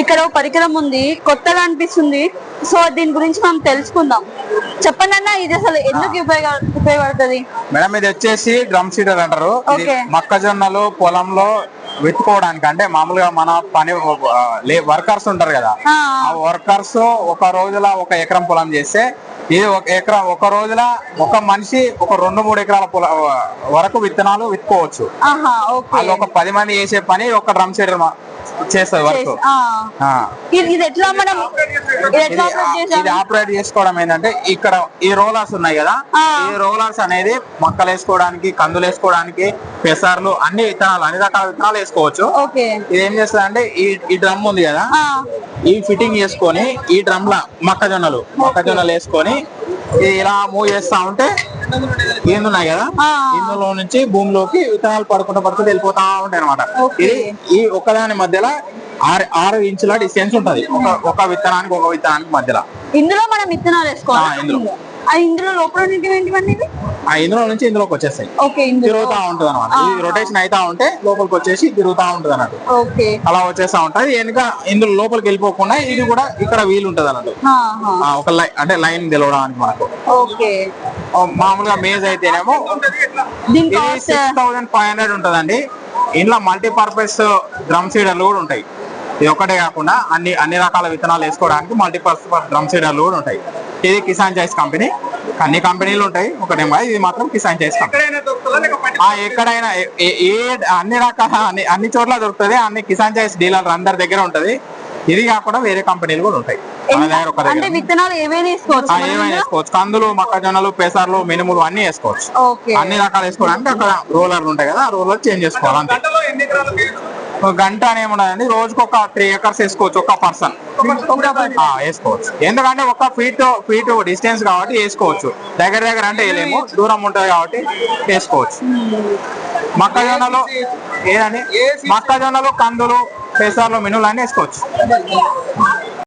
ఇక్కడ ఒక పరికరం ఉంది, కొత్తగా అనిపిస్తుంది. సో దీని గురించి మనం తెలుసుకుందాం. చెప్పండి అన్న, ఇది అసలు ఎందుకు ఉపయోగపడుతుంది? మేడం ఇది వచ్చేసి డ్రమ్ సీడర్ అంటారు. మొక్కజొన్నలు పొలంలో విత్తుకోవడానికి, అంటే మామూలుగా మన పని వర్కర్స్ ఉంటారు కదా, ఆ వర్కర్స్ ఒక రోజుల 1 ఎకరం పొలం చేస్తే ఇది ఒక రోజుల ఒక మనిషి ఒక 2-3 ఎకరాల పొలం వరకు విత్తనాలు విత్తుకోవచ్చు. వాళ్ళు ఒక 10 మంది చేసే పని ఒక డ్రమ్ సీడర్ చేస్తుంది వర్క్. ఇది ఆపరేట్ చేసుకోవడం ఏంటంటే, ఇక్కడ ఈ రోలర్స్ ఉన్నాయి కదా, ఈ రోలర్స్ అనేది మొక్కలు వేసుకోవడానికి, కందులు వేసుకోవడానికి, పెసర్లు, అన్ని రకాల విత్తనాలు వేసుకోవచ్చు. ఇది ఏం చేస్తుంది అంటే, ఈ డ్రమ్ ఉంది కదా, ఈ ఫిట్టింగ్ చేసుకొని ఈ డ్రమ్ లా మొక్కజొన్నలు వేసుకొని ఇలా మూవ్ చేస్తా ఉంటే ఉన్నాయి కదా, ఇందులో నుంచి భూమిలోకి విత్తనాలు పడుకుంటూ వెళ్ళిపోతా ఉంటాయి అనమాట. ఇది ఈ ఒకదాని మధ్యలో 6 ఇంచుల డిస్టెన్స్ ఉంటది, ఒక విత్తనానికి మధ్యలో. ఇందులో మనం విత్తనాలు వేసుకోవాలి. ఇందులో లోపల ఇందులో నుంచి ఇందులోకి వచ్చేస్తాయి, తిరుగుతా ఉంటది అనమాట. ఇది రొటేషన్ అయితా ఉంటే లోపలికి వచ్చేసి తిరుగుతా ఉంటది అన్నట్టు. అలా వచ్చేస్తా ఉంటది. వెనుక ఇందులో లోపలికి వెళ్ళిపోకుండా ఇది కూడా ఇక్కడ వీలు ఉంటది అన్నట్టు, ఒక అంటే లైన్ తెలవడానికి మనకు. మామూలుగా మేజ్ అయితేనేమో 6500 ఉంటదండి. ఇంట్లో మల్టీపర్పస్ డ్రమ్ సీడర్లు కూడా ఉంటాయి. ఇది ఒకటే కాకుండా అన్ని రకాల విత్తనాలు వేసుకోవడానికి మల్టీపర్పస్ డ్రమ్ సీడర్లు కూడా ఉంటాయి. ఇది కిసాన్ చాయిస్ కంపెనీ. అన్ని కంపెనీలు ఉంటాయి, ఒకటేమో ఇది మాత్రం కిసాన్ చాయిస్ కంపెనీ. ఎక్కడైనా అన్ని రకాల అన్ని చోట్ల దొరుకుతుంది. అన్ని కిసాన్ చాయిస్ డీలర్ అందరి దగ్గర ఉంటది. ఇది కాకుండా వేరే కంపెనీలు కూడా ఉంటాయి మన దగ్గర. విత్తనాలు ఏమైనా వేసుకోవచ్చు. కందులు, మొక్కజొన్నలు, పెసర్లు, మినుములు అన్ని వేసుకోవచ్చు. అన్ని రకాలు వేసుకోవడానికి అక్కడ రోలర్లు ఉంటాయి కదా, రోలర్ చేంజ్ చేసుకోవాలి అంతే. గంట అని ఏముండదండి, రోజుకి ఒక 3 acres వేసుకోవచ్చు ఒక పర్సన్ వేసుకోవచ్చు. ఎందుకంటే ఒక ఫీట్ డిస్టెన్స్ కాబట్టి వేసుకోవచ్చు. దగ్గర అంటే వేయలేము, దూరం ఉంటది కాబట్టి వేసుకోవచ్చు. మొక్కజొన్నలు, కందులు, పెసర్లు, మినుములు అన్ని వేసుకోవచ్చు.